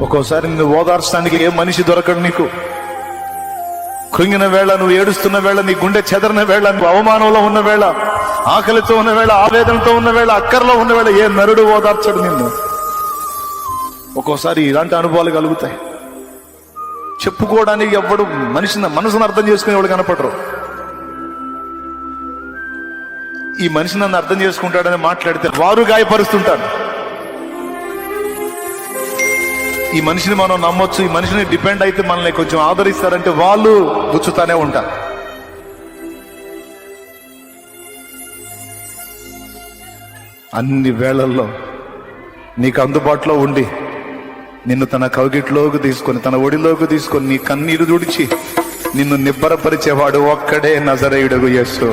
ఒక్కోసారి నిన్ను ఓదార్చడానికి ఏ మనిషి దొరకడు నీకు. కృంగిన వేళ, నువ్వు ఏడుస్తున్న వేళ, నీ గుండె చెదరిన వేళ, నువ్వు అవమానంలో ఉన్న వేళ, ఆకలితో ఉన్న వేళ, ఆవేదనతో ఉన్న వేళ, అక్కర్లో ఉన్న వేళ ఏ నరుడు ఓదార్చడు నిన్ను. ఒక్కోసారి ఇలాంటి అనుభవాలు కలుగుతాయి. చెప్పుకోవడానికి ఎవ్వడు మనసును అర్థం చేసుకునేవాడు కనపడరు. ఈ మనిషి నన్ను అర్థం చేసుకుంటాడని మాట్లాడితే వారు గాయపరుస్తుంటాడు. ఈ మనిషిని మనం నమ్మొచ్చు, ఈ మనిషిని డిపెండ్ అయితే మనల్ని కొంచెం ఆదరిస్తారంటే వాళ్ళు గుచ్చుతానే ఉంటారు. అన్ని వేళల్లో నీకు అందుబాటులో ఉండి నిన్ను తన కౌగిట్లోకి తీసుకొని, తన ఒడిలోకి తీసుకొని, నీ కన్నీరు తుడిచి నిన్ను నిబ్బరపరిచేవాడు ఒక్కడే నజరేయుడగు యేసు.